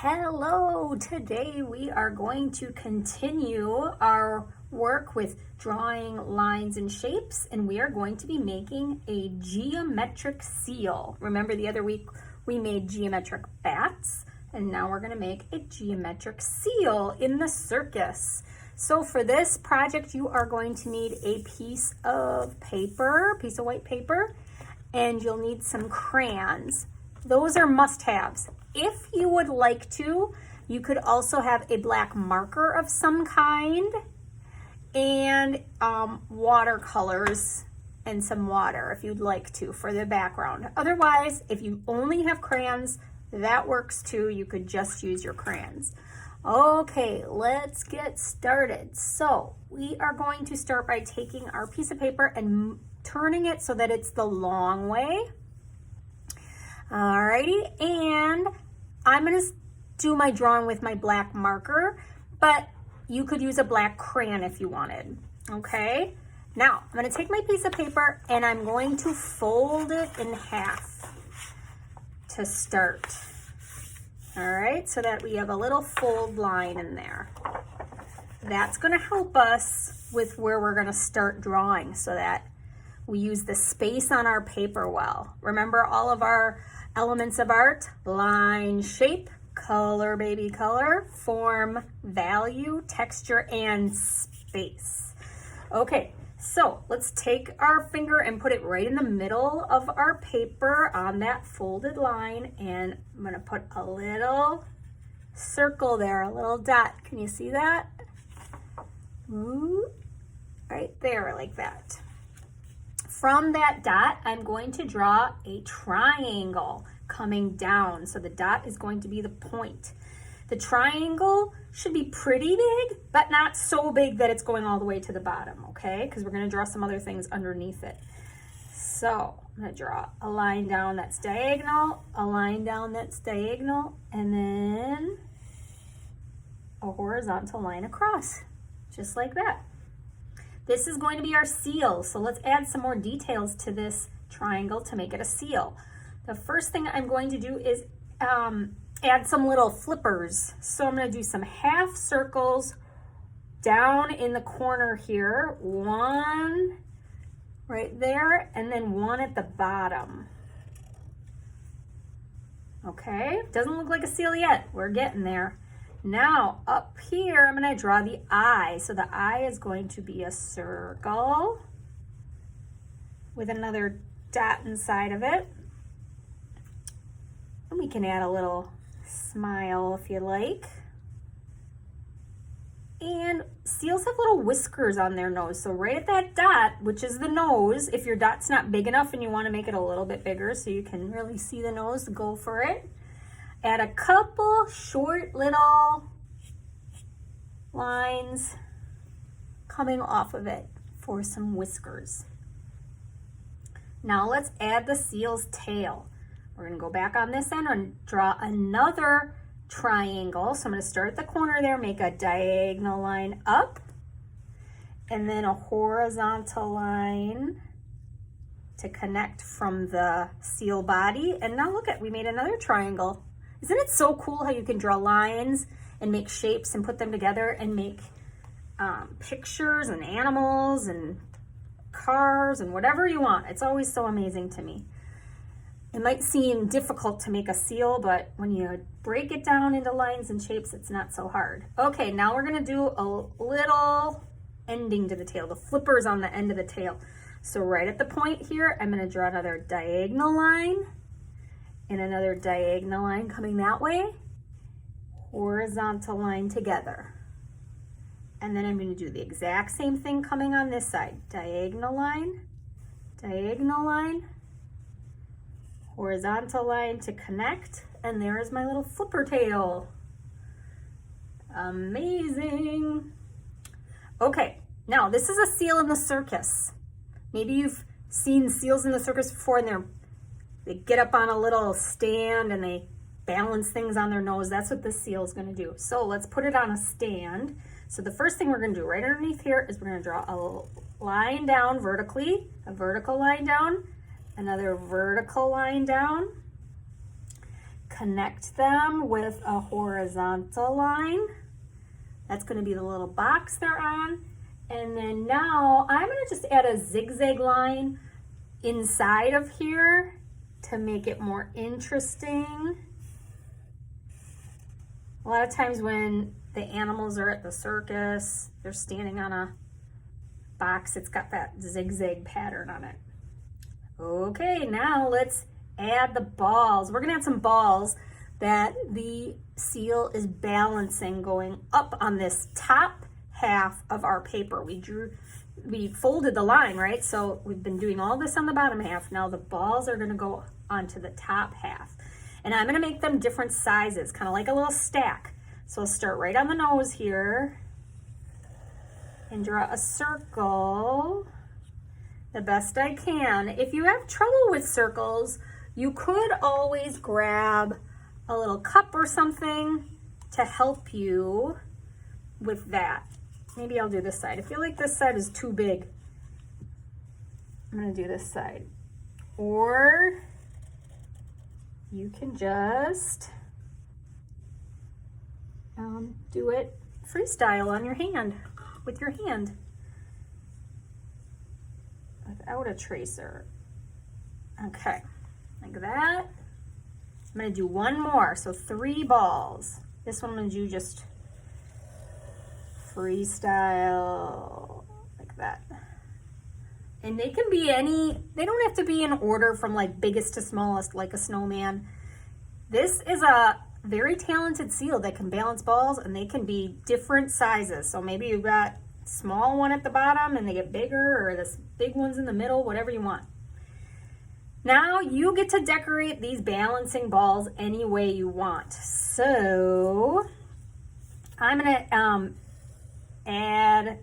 Hello, today we are going to continue our work with drawing lines and shapes, and we are going to be making a geometric seal. Remember the other week we made geometric bats, and now we're going to make a geometric seal in the circus. So for this project you are going to need a piece of white paper, and you'll need some crayons. Those are must-haves. If you would like to, you could also have a black marker of some kind and watercolors and some water if you'd like to for the background. Otherwise, if you only have crayons, that works too. You could just use your crayons. Okay, let's get started. So we are going to start by taking our piece of paper and turning it so that it's the long way. Alrighty, and I'm going to do my drawing with my black marker, but you could use a black crayon if you wanted. Okay, now I'm going to take my piece of paper and I'm going to fold it in half to start. Alright, so that we have a little fold line in there. That's going to help us with where we're going to start drawing so that we use the space on our paper well. Remember all of our elements of art: line, shape, color, baby color, form, value, texture, and space. Okay, so let's take our finger and put it right in the middle of our paper on that folded line, and I'm going to put a little circle there, a little dot. Can you see that? Ooh, right there, like that. From that dot, I'm going to draw a triangle coming down. So the dot is going to be the point. The triangle should be pretty big, but not so big that it's going all the way to the bottom, okay? Because we're going to draw some other things underneath it. So I'm going to draw a line down that's diagonal, a line down that's diagonal, and then a horizontal line across, just like that. This is going to be our seal, so let's add some more details to this triangle to make it a seal. The first thing I'm going to do is add some little flippers. So I'm going to do some half circles down in the corner here. One right there, and then one at the bottom. Okay, doesn't look like a seal yet. We're getting there. Now up here, I'm going to draw the eye. So the eye is going to be a circle with another dot inside of it. And we can add a little smile if you like. And seals have little whiskers on their nose. So right at that dot, which is the nose, if your dot's not big enough and you want to make it a little bit bigger so you can really see the nose, go for it. Add a couple short little lines coming off of it for some whiskers. Now let's add the seal's tail. We're going to go back on this end and draw another triangle. So I'm going to start at the corner there, make a diagonal line up, and then a horizontal line to connect from the seal body. And now look at, we made another triangle. Isn't it so cool how you can draw lines and make shapes and put them together and make pictures and animals and cars and whatever you want? It's always so amazing to me. It might seem difficult to make a seal, but when you break it down into lines and shapes, it's not so hard. Okay, now we're going to do a little ending to the tail, the flippers on the end of the tail. So right at the point here, I'm going to draw another diagonal line and another diagonal line coming that way, horizontal line together. And then I'm going to do the exact same thing coming on this side. Diagonal line, horizontal line to connect, and there is my little flipper tail. Amazing. Okay, now this is a seal in the circus. Maybe you've seen seals in the circus before, and they get up on a little stand and they balance things on their nose. That's what this seal is going to do. So let's put it on a stand. So the first thing we're going to do right underneath here is we're going to draw a line down vertically, a vertical line down, another vertical line down, connect them with a horizontal line. That's going to be the little box they're on. And then now I'm going to just add a zigzag line inside of here to make it more interesting. A lot of times when the animals are at the circus, they're standing on a box, it's got that zigzag pattern on it. Okay, now let's add the balls. We're gonna add some balls that the seal is balancing going up on this top half of our paper. We folded the line, right? So we've been doing all this on the bottom half. Now the balls are gonna go onto the top half. And I'm gonna make them different sizes, kind of like a little stack. So I'll start right on the nose here and draw a circle the best I can. If you have trouble with circles, you could always grab a little cup or something to help you with that. Maybe I'll do this side. I feel like this side is too big. I'm gonna do this side. Or you can just do it freestyle on your hand, with your hand, without a tracer. Okay, like that. I'm gonna do one more, so 3 balls. This one I'm gonna do just freestyle, like that. And they can be they don't have to be in order from like biggest to smallest, like a snowman. This is a very talented seal that can balance balls, and they can be different sizes. So maybe you've got a small one at the bottom and they get bigger, or this big one's in the middle, whatever you want. Now you get to decorate these balancing balls any way you want. So I'm gonna add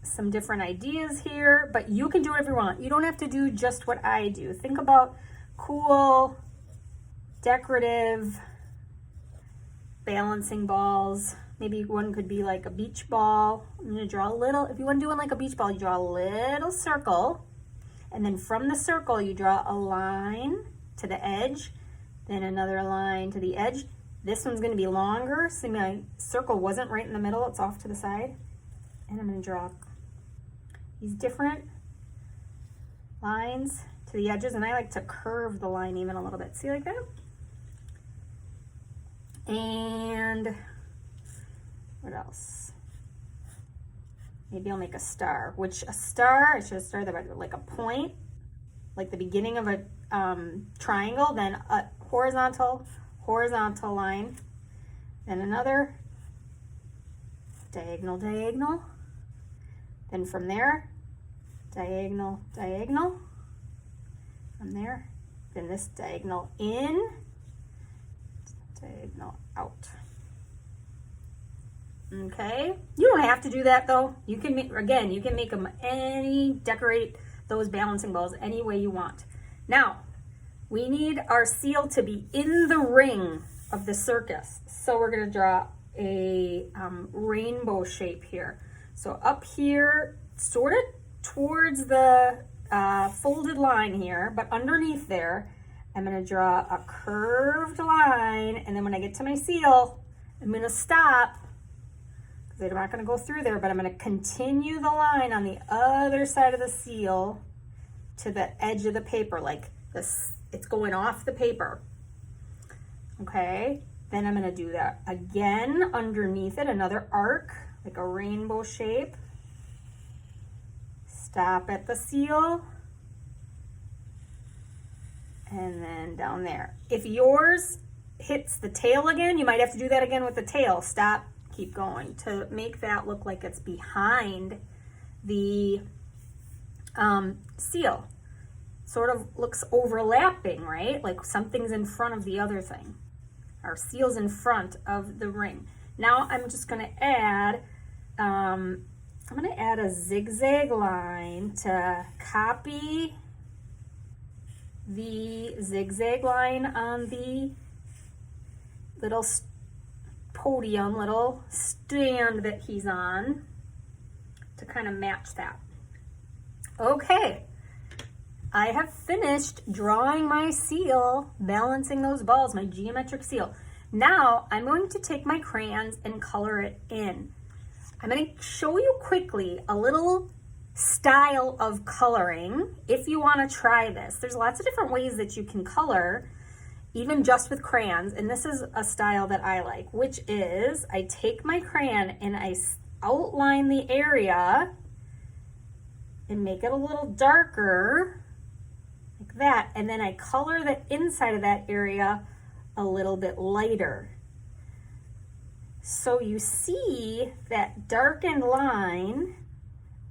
some different ideas here, but you can do whatever you want. You don't have to do just what I do. Think about cool, decorative balancing balls. Maybe one could be like a beach ball. I'm gonna draw a little, if you wanna do one like a beach ball, you draw a little circle, and then from the circle you draw a line to the edge, then another line to the edge. This one's gonna be longer, so my circle wasn't right in the middle, it's off to the side. And I'm gonna draw these different lines to the edges, and I like to curve the line even a little bit. See, like that? And what else? Maybe I'll make a star, which a star, I should have started with like a point, like the beginning of a triangle, then a horizontal line, then another diagonal, then from there, diagonal, from there, then this diagonal in, diagonal out. Okay, you don't have to do that though. You can make, again, you can make them decorate those balancing balls any way you want. Now, we need our seal to be in the ring of the circus. So we're gonna draw a rainbow shape here. So up here, sort of towards the folded line here, but underneath there, I'm gonna draw a curved line, and then when I get to my seal, I'm gonna stop, because I'm not gonna go through there, but I'm gonna continue the line on the other side of the seal to the edge of the paper, like this, it's going off the paper. Okay, then I'm gonna do that again underneath it, another arc, like a rainbow shape. Stop at the seal, and then down there. If yours hits the tail again, you might have to do that again with the tail. Stop, keep going to make that look like it's behind the seal. Sort of looks overlapping, right? Like something's in front of the other thing. Our seal's in front of the ring. Now I'm just gonna add, I'm gonna add a zigzag line to copy the zigzag line on the little podium, little stand that he's on, to kind of match that. Okay, I have finished drawing my seal, balancing those balls, my geometric seal. Now I'm going to take my crayons and color it in. I'm going to show you quickly a little style of coloring if you want to try this. There's lots of different ways that you can color, even just with crayons, and this is a style that I like, which is I take my crayon and I outline the area and make it a little darker like that, and then I color the inside of that area a little bit lighter. So you see that darkened line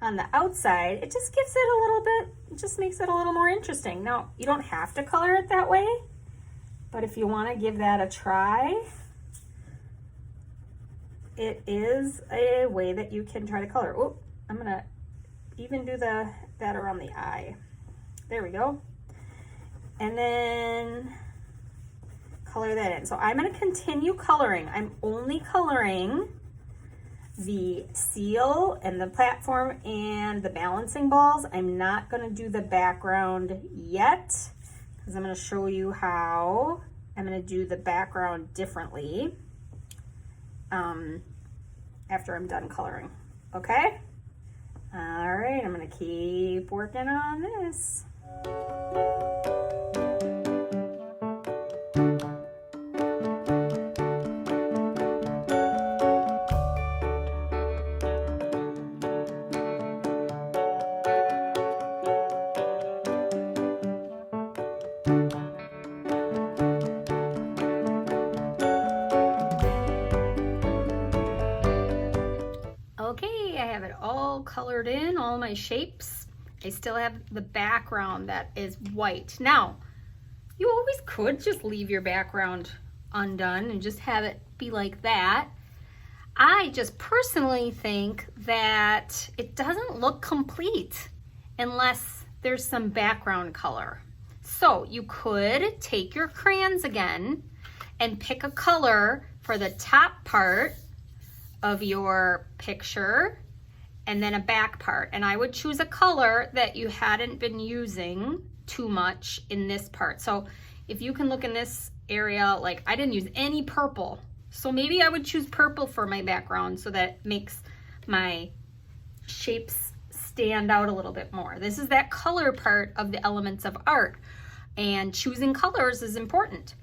on the outside, it just gives it a little bit, it just makes it a little more interesting. Now, you don't have to color it that way, but if you want to give that a try, it is a way that you can try to color. Oh, I'm gonna even do that around the eye. There we go. And then color that in. So I'm going to continue coloring. I'm only coloring the seal and the platform and the balancing balls. I'm not going to do the background yet because I'm going to show you how I'm going to do the background differently after I'm done coloring. Okay? All right, I'm going to keep working on this. Okay, I have it all colored in, all my shapes. I still have the background that is white. Now, you always could just leave your background undone and just have it be like that. I just personally think that it doesn't look complete unless there's some background color. So you could take your crayons again and pick a color for the top part of your picture and then a back part. And I would choose a color that you hadn't been using too much in this part. So if you can look in this area, like I didn't use any purple. So maybe I would choose purple for my background so that it makes my shapes stand out a little bit more. This is that color part of the elements of art, and choosing colors is important.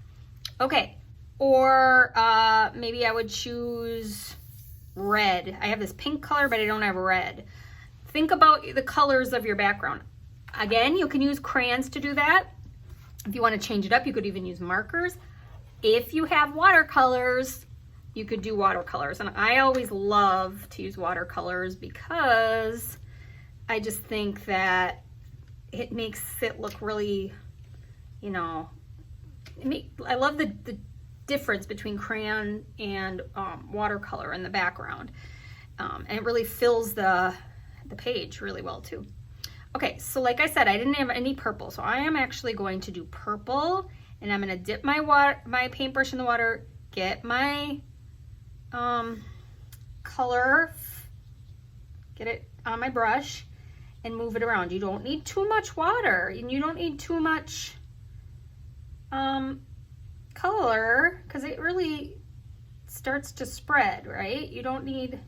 Okay, or maybe I would choose red. I have this pink color, but I don't have red. Think about the colors of your background. Again, you can use crayons to do that. If you want to change it up, you could even use markers. If you have watercolors, you could do watercolors. And I always love to use watercolors because I just think that it makes it look really, you know, I love the difference between crayon and watercolor in the background. And it really fills the page really well too. Okay, so like I said, I didn't have any purple, so I am actually going to do purple, and I'm going to dip my paintbrush in the water, get my color, get it on my brush, and move it around. You don't need too much water, and you don't need too much color because it really starts to spread, right? You don't need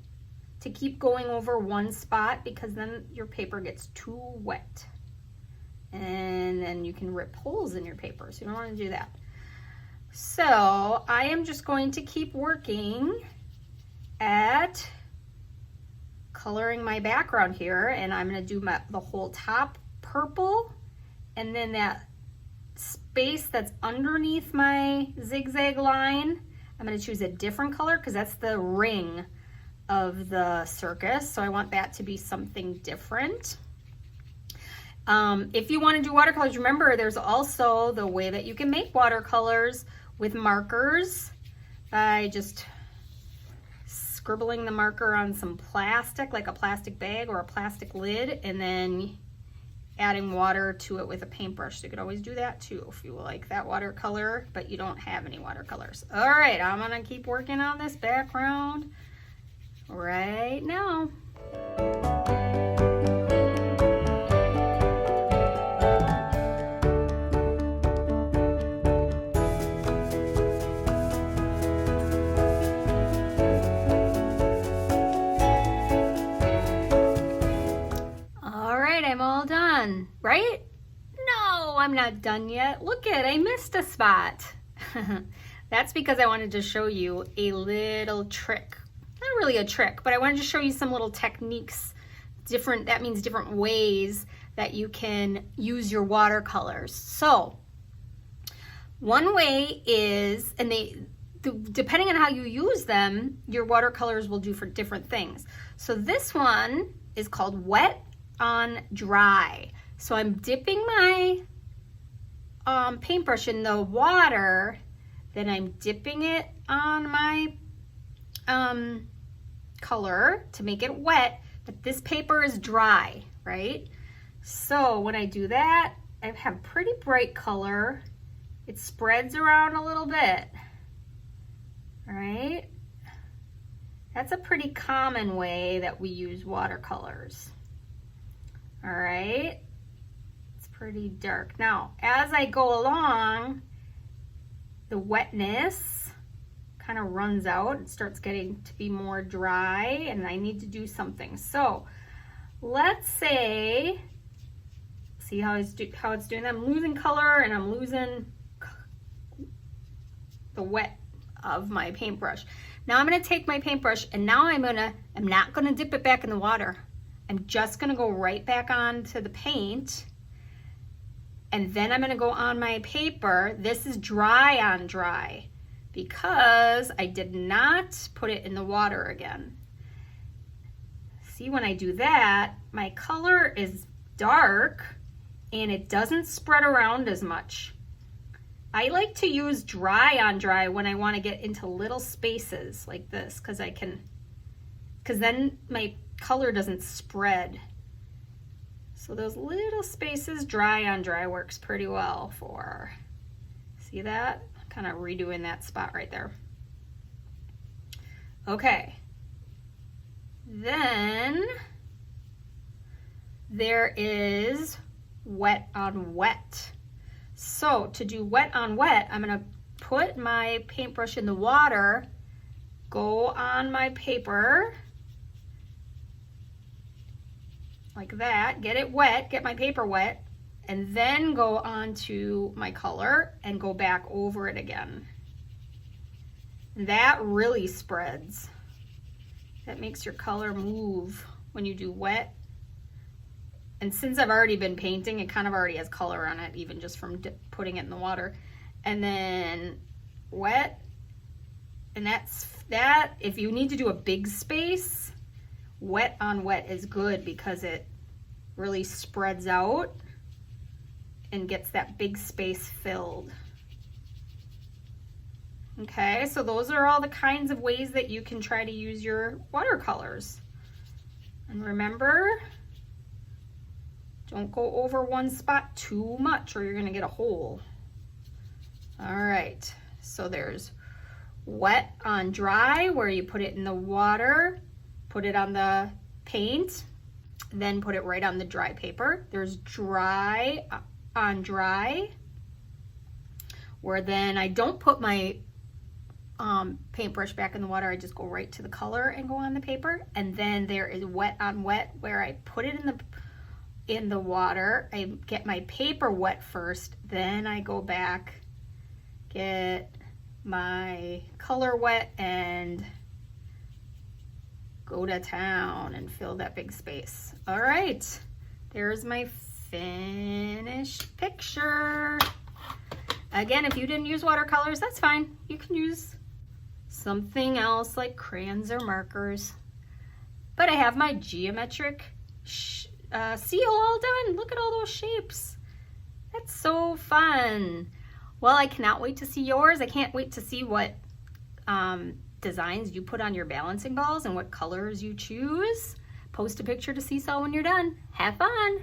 to keep going over one spot because then your paper gets too wet and then you can rip holes in your paper, so you don't want to do that. So I am just going to keep working at coloring my background here, and I'm going to do the whole top purple, and then that space that's underneath my zigzag line, I'm going to choose a different color because that's the ring of the circus, so I want that to be something different. If you want to do watercolors, remember there's also the way that you can make watercolors with markers by just scribbling the marker on some plastic, like a plastic bag or a plastic lid, and then adding water to it with a paintbrush. So you could always do that too if you like that watercolor, but you don't have any watercolors. All right, I'm gonna keep working on this background right now. I'm not done yet. Look it, I missed a spot. That's because I wanted to show you a little trick. Not really a trick, but I wanted to show you some little techniques. That means different ways that you can use your watercolors. So one way is, and depending on how you use them, your watercolors will do for different things. So this one is called wet on dry. So I'm dipping my paintbrush in the water, then I'm dipping it on my color to make it wet, but this paper is dry, right? So when I do that, I have pretty bright color. It spreads around a little bit, all right? That's a pretty common way that we use watercolors, all right? It's pretty dark. Now, as I go along, the wetness kind of runs out. It starts getting to be more dry, and I need to do something. So let's say, see how it's doing? I'm losing color and I'm losing the wet of my paintbrush. Now I'm going to take my paintbrush, and now I'm not going to dip it back in the water. I'm just going to go right back onto the paint, and then I'm going to go on my paper. This is dry on dry because I did not put it in the water again. See, when I do that, my color is dark and it doesn't spread around as much. I like to use dry on dry when I want to get into little spaces like this, because then my color doesn't spread. So those little spaces, dry on dry works pretty well for. See that? Kind of redoing that spot right there. Okay. Then there is wet on wet. So to do wet on wet, I'm going to put my paintbrush in the water, go on my paper like that, get it wet, get my paper wet, and then go on to my color and go back over it again. That really spreads. That makes your color move when you do wet. And since I've already been painting, it kind of already has color on it, even just from putting it in the water. And then wet, and that's that. If you need to do a big space, wet on wet is good because it really spreads out and gets that big space filled. Okay, so those are all the kinds of ways that you can try to use your watercolors. And remember, don't go over one spot too much or you're gonna get a hole. All right, so there's wet on dry, where you put it in the water, put it on the paint, then put it right on the dry paper. There's dry on dry, where then I don't put my paintbrush back in the water. I just go right to the color and go on the paper. And then there is wet on wet, where I put it in the water. I get my paper wet first, then I go back, get my color wet, and go to town and fill that big space. All right, there's my finished picture. Again, if you didn't use watercolors, that's fine. You can use something else like crayons or markers. But I have my geometric seal all done. Look at all those shapes. That's so fun. Well, I cannot wait to see yours. I can't wait to see what designs you put on your balancing balls and what colors you choose. Post a picture to Seesaw when you're done. Have fun.